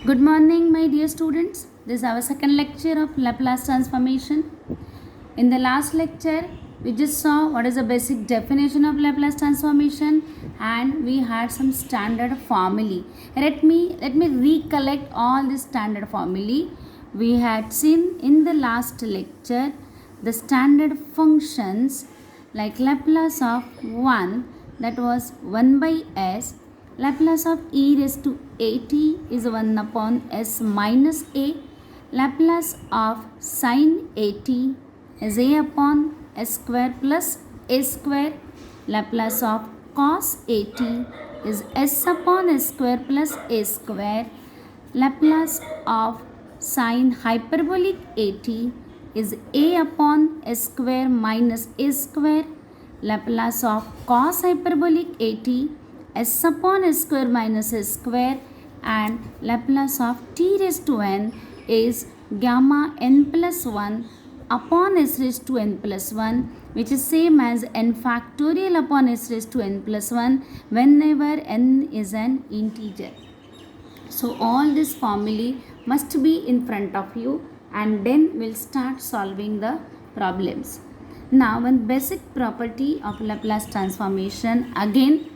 Good morning, my dear students. This is our second lecture of Laplace transformation. In the last lecture, we just saw what is the basic definition of Laplace transformation, and we had some standard formulae. Let me recollect all this standard formulae. We had seen in the last lecture the standard functions like Laplace of 1, that was 1 by s. Laplace of e raised to at is 1 upon s minus a. Laplace of sin at is a upon s square plus a square. Laplace of cos at is s upon s square plus a square. Laplace of sin hyperbolic at is a upon s square minus a square. Laplace of cos hyperbolic at s upon s square minus s square, and Laplace of t raised to n is gamma n plus 1 upon s raised to n plus 1, which is same as n factorial upon s raised to n plus 1 whenever n is an integer. So all this formulae must be in front of you, and then we'll start solving the problems. Now, one basic property of Laplace transformation, again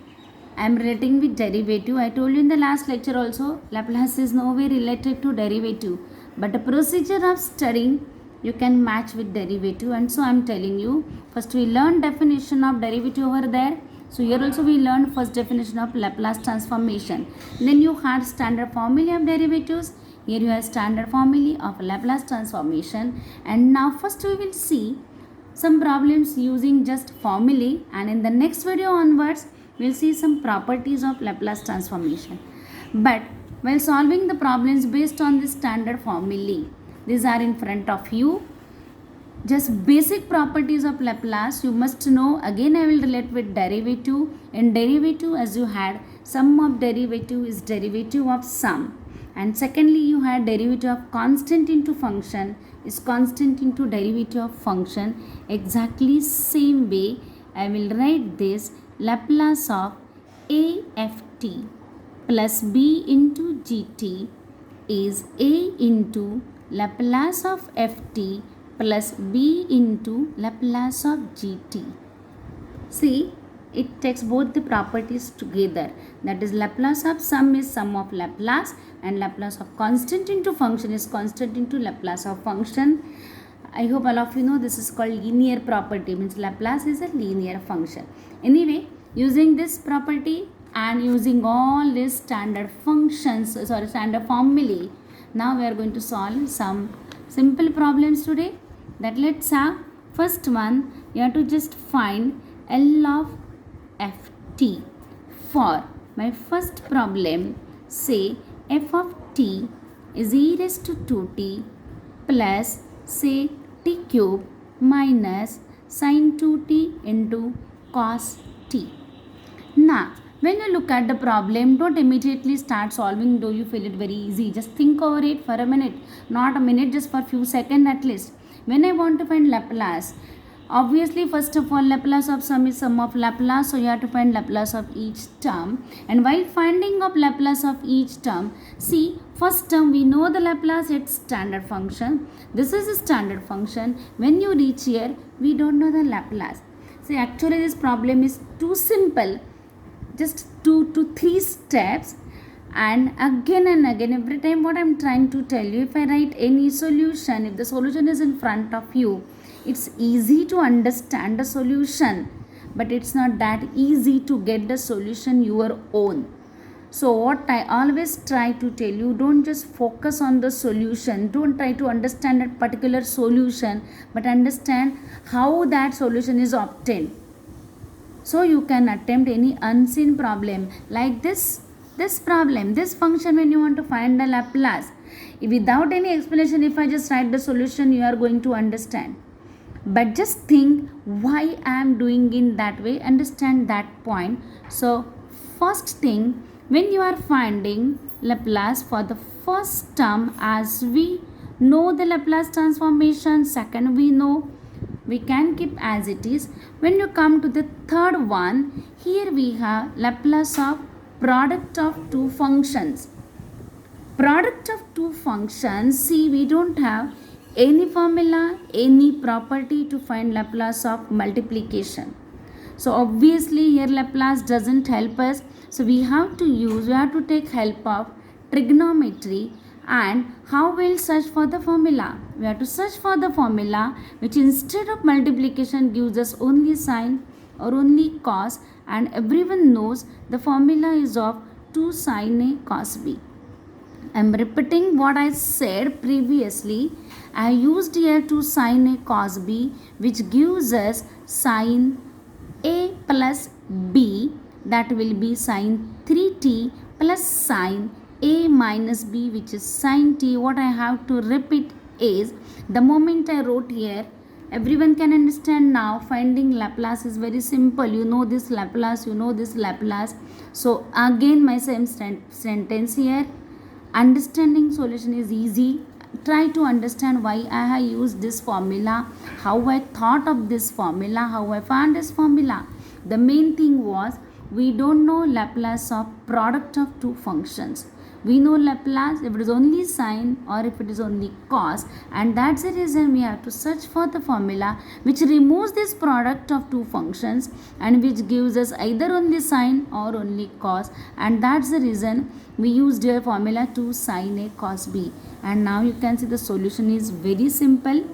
I am relating with derivative. I told you in the last lecture also, Laplace is no way related to derivative, but the procedure of studying you can match with derivative, and so I am telling you, first we learn definition of derivative over there. So here also we learned first definition of Laplace transformation. Then you had standard formula of derivatives. Here you have standard formula of Laplace transformation. And now first we will see some problems using just formulae, and in the next video onwards we'll see some properties of Laplace transformation. But while solving the problems based on the standard formulae, these are in front of you. Just basic properties of Laplace you must know. Again I will relate with derivative. In derivative, as you had, sum of derivative is derivative of sum, and secondly you had derivative of constant into function is constant into derivative of function. Exactly same way I will write this. Laplace of a f t plus b into gt is a into Laplace of f t plus b into Laplace of gt. See, it takes both the properties together. That is, Laplace of sum is sum of Laplace, and Laplace of constant into function is constant into Laplace of function. I hope all of you know this is called linear property, means Laplace is a linear function. Anyway, using this property and using all these standard functions, standard formulae, now we are going to solve some simple problems today. That let's have first one. You have to just find L of ft. For my first problem, say f of t is e raised to 2t plus say t cube minus sin 2t into cos t. Now, when you look at the problem, don't immediately start solving though you feel it very easy. Just think over it for a minute, not a minute, just for a few seconds at least. When I want to find Laplace, obviously first of all Laplace of sum is sum of Laplace, so you have to find Laplace of each term. And while finding of Laplace of each term, see, first term we know the Laplace, it's standard function. This is a standard function. When you reach here, we don't know the Laplace. See, actually this problem is too simple, just 2 to 3 steps, and again every time what I'm trying to tell you, if I write any solution, if the solution is in front of you, it's easy to understand the solution, but it's not that easy to get the solution your own. So what I always try to tell you, don't just focus on the solution, don't try to understand that particular solution, but understand how that solution is obtained, so you can attempt any unseen problem like this problem, this function. When you want to find the Laplace, without any explanation, if I just write the solution, you are going to understand. But just think why I am doing in that way, understand that point. So first thing, when you are finding Laplace for the first term, as we know the Laplace transformation, second we know, we can keep as it is. When you come to the third one, here we have Laplace of product of two functions. Product of two functions, see, we don't have any formula, any property to find Laplace of multiplication. So obviously here Laplace doesn't help us. So we have to take help of trigonometry. And how we'll search for the formula? We have to search for the formula which instead of multiplication gives us only sine or only cos, and everyone knows the formula is of 2 sine A cos B. I am repeating what I said previously. I used here 2 sine A cos B, which gives us sine A plus B, that will be sine 3t plus sine A minus B, which is sine t. What I have to repeat is, the moment I wrote here, everyone can understand now. Finding Laplace is very simple. You know this Laplace, you know this Laplace. So again my same sentence here. Understanding solution is easy. Try to understand why I have used this formula, how I thought of this formula, how I found this formula. The main thing was, we don't know Laplace of product of two functions. We know Laplace if it is only sine or if it is only cos, and that's the reason we have to search for the formula which removes this product of two functions and which gives us either only sine or only cos, and that's the reason we used here formula 2 sine A cos B. And now you can see the solution is very simple.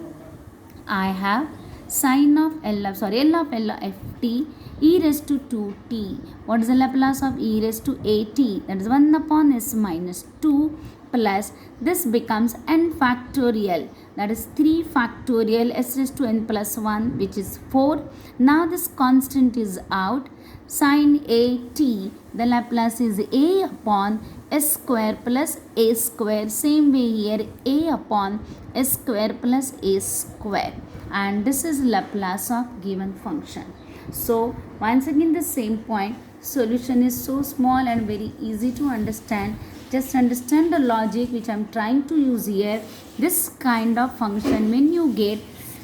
I have sine of L of ft e raised to 2t. What is the Laplace of e raised to at? That is 1 upon s minus 2 plus this becomes n factorial, that is 3 factorial s raised to n plus 1, which is 4. Now this constant is out. Sine a t, the Laplace is a upon s square plus a square. Same way here, a upon s square plus a square. And this is Laplace of given function. So once again the same point, solution is so small and very easy to understand. Just understand the logic which I am trying to use here. This kind of function, when you get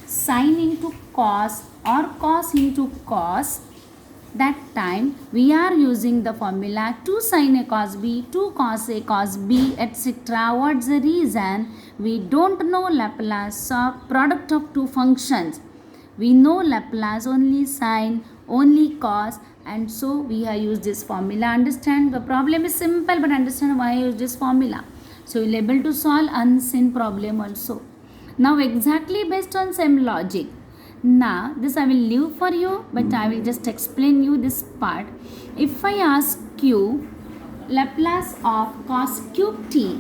sine into cos or cos into cos, that time we are using the formula 2 sine A cos B, 2 cos A cos B, etc. What's the reason? We don't know Laplace of product of two functions. We know Laplace only sine, only cos, and so we have used this formula. Understand, the problem is simple, but understand why I use this formula. So you will be able to solve unseen problem also. Now exactly based on same logic. Now this I will leave for you, but I will just explain you this part. If I ask you Laplace of cos cube t,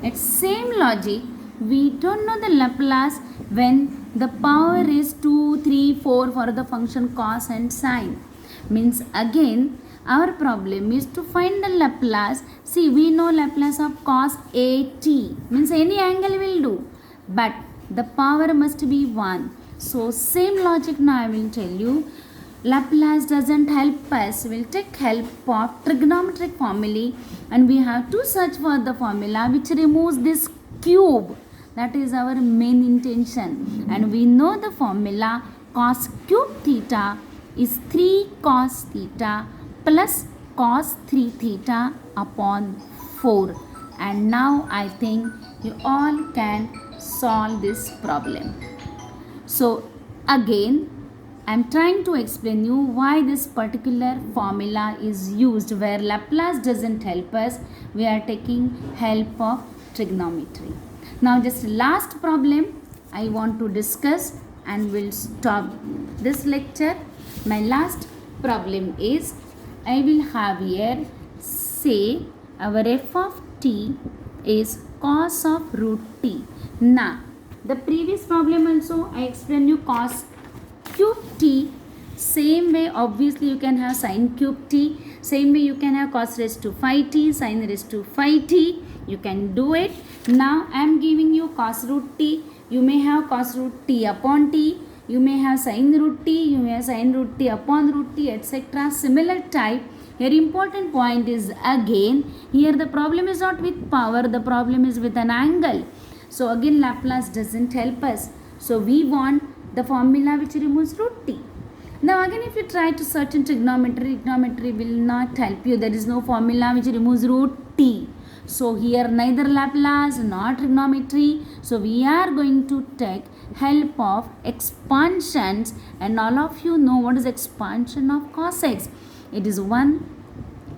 it's same logic. We don't know the Laplace when the power is 2, 3, 4 for the function cos and sine. Means again our problem is to find the Laplace. See, we know Laplace of cos at, means any angle will do, but the power must be 1. So same logic now I will tell you. Laplace doesn't help us. We'll take help of trigonometric formula, and we have to search for the formula which removes this cube. That is our main intention. And we know the formula cos cube theta is 3 cos theta plus cos 3 theta upon 4. And now I think you all can solve this problem. So again, I am trying to explain you why this particular formula is used. Where Laplace doesn't help us, we are taking help of trigonometry. Now just last problem I want to discuss and we'll stop this lecture. My last problem is, I will have here, say our f of t is cos of root t. Now the previous problem also I explained you cos cube t. Same way obviously you can have sin cube t. Same way you can have cos raised to phi t, sin raised to phi t. You can do it. Now I am giving you cos root t. You may have cos root t upon t. You may have sin root t. You may have sin root t upon root t, etc. Similar type. Here important point is again, here the problem is not with power. The problem is with an angle. So again Laplace doesn't help us. So we want the formula which removes root t. Now again if you try to search in trigonometry will not help you. There is no formula which removes root t. So here neither Laplace nor trigonometry. So we are going to take help of expansions, and all of you know what is expansion of cos x. It is 1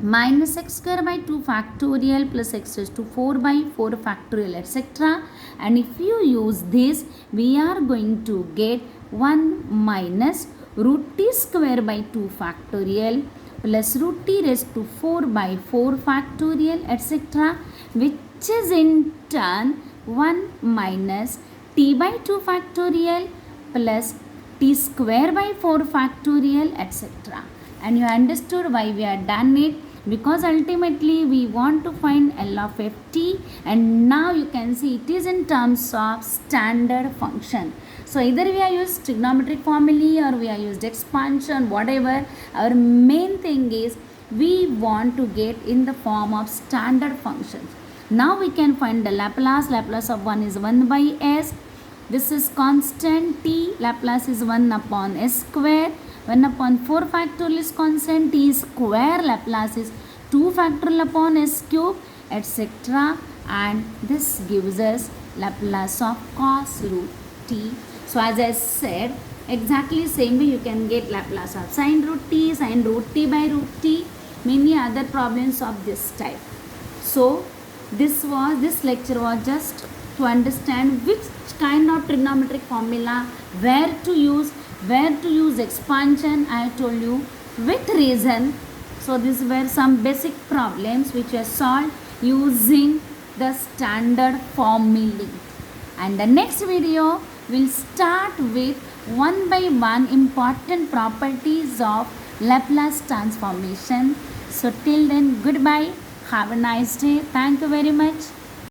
minus x square by 2 factorial plus x raised to 4 by 4 factorial, etc. And if you use this, we are going to get 1 minus root t square by 2 factorial plus root t raised to 4 by 4 factorial, etc., which is in turn 1 minus t by 2 factorial plus t square by 4 factorial, etc. And you understood why we are done it, because ultimately we want to find L of ft, and now you can see it is in terms of standard function. So either we are used trigonometric formula or we are used expansion, whatever. Our main thing is we want to get in the form of standard functions. Now we can find the Laplace. Laplace of 1 is 1 by s. This is constant t. Laplace is 1 upon s square. 1 upon 4 factorial is constant t square. Laplace is 2 factorial upon s cube, etc. And this gives us Laplace of cos root t. So as I said, exactly same way you can get Laplace of sin root t by root t, many other problems of this type. So this lecture was just to understand which kind of trigonometric formula, where to use expansion. I told you with reason. So these were some basic problems which were solved using the standard formulae. And the next video will start with one by one important properties of Laplace transformation. So till then, goodbye. Have a nice day. Thank you very much.